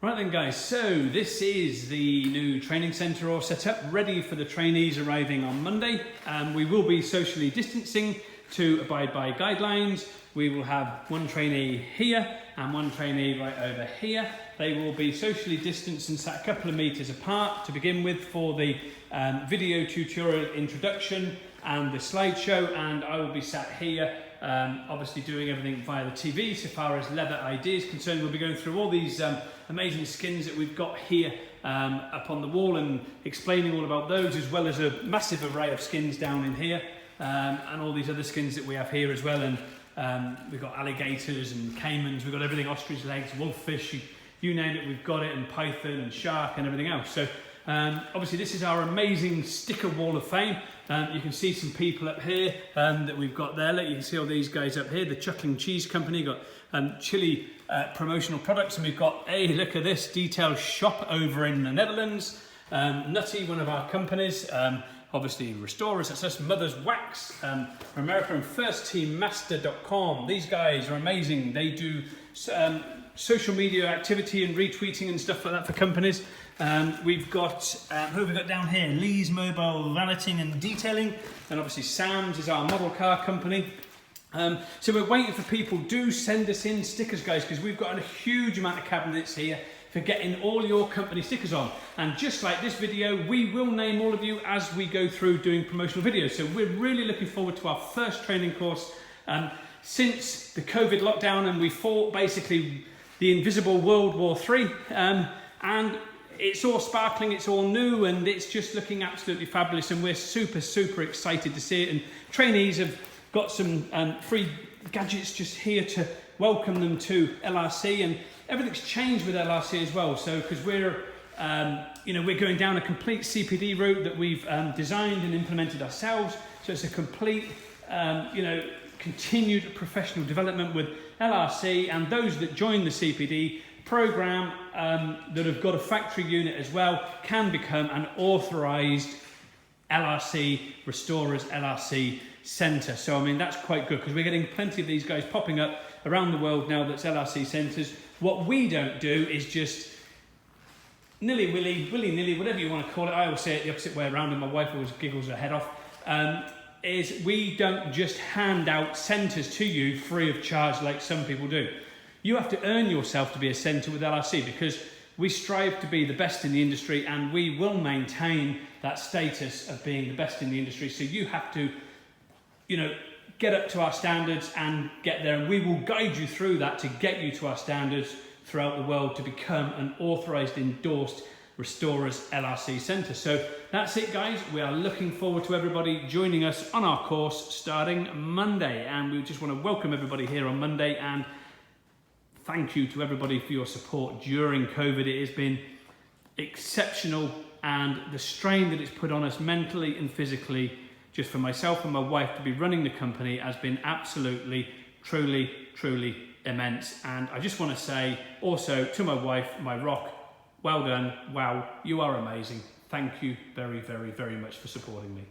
Right then guys, so this is the new training centre all set up, ready for the trainees arriving on Monday. We will be socially distancing to abide by guidelines. We will have one trainee here and one trainee right over here. They will be socially distanced and sat a couple of metres apart to begin with for the video tutorial introduction and the slideshow, and I will be sat here obviously doing everything via the TV. So far as leather ID is concerned, we'll be going through all these amazing skins that we've got here up on the wall and explaining all about those, as well as a massive array of skins down in here and all these other skins that we have here as well. And we've got alligators and caimans, we've got everything, ostrich legs, wolffish, you name it, we've got it, and python and shark and everything else. So obviously this is our amazing sticker wall of fame. You can see some people up here that we've got there. Look, you can see all these guys up here, the Chuckling Cheese Company, got chili promotional products, and we've got, hey, look at this, Detail Shop over in the Netherlands. Nutty, one of our companies, obviously Restorers, that's us, Mother's Wax from America, and firstteammaster.com. These guys are amazing. They do social media activity and retweeting and stuff like that for companies. We've got, who have we got down here? Lee's Mobile Valeting and Detailing, and obviously Sam's is our model car company. So we're waiting for people. Do send us in stickers, guys, because we've got a huge amount of cabinets here for getting all your company stickers on. And just like this video, we will name all of you as we go through doing promotional videos. So we're really looking forward to our first training course since the COVID lockdown, and we fought basically the invisible World War III. And it's all sparkling, it's all new, and it's just looking absolutely fabulous, and we're super excited to see it. And trainees have got some free gadgets just here to welcome them to LRC, and everything's changed with LRC as well. So because we're we're going down a complete CPD route that we've designed and implemented ourselves, so it's a complete continued professional development with LRC, and those that join the CPD program that have got a factory unit as well can become an authorized LRC Restorers LRC centre. So I mean, that's quite good, because we're getting plenty of these guys popping up around the world now that's LRC centres. What we don't do is just willy-nilly, whatever you want to call it. I always say it the opposite way around, and my wife always giggles her head off. Is we don't just hand out centres to you free of charge like some people do. You have to earn yourself to be a centre with LRC, because we strive to be the best in the industry, and we will maintain that status of being the best in the industry. So you have to, get up to our standards and get there, and we will guide you through that to get you to our standards throughout the world to become an authorised, endorsed Restorers LRC centre. So that's it, guys. We are looking forward to everybody joining us on our course starting Monday, and we just want to welcome everybody here on Monday, and thank you to everybody for your support during COVID. It has been exceptional, and the strain that it's put on us mentally and physically, just for myself and my wife to be running the company, has been absolutely, truly immense. And I just want to say also to my wife, my rock, well done, wow, you are amazing. Thank you very much for supporting me.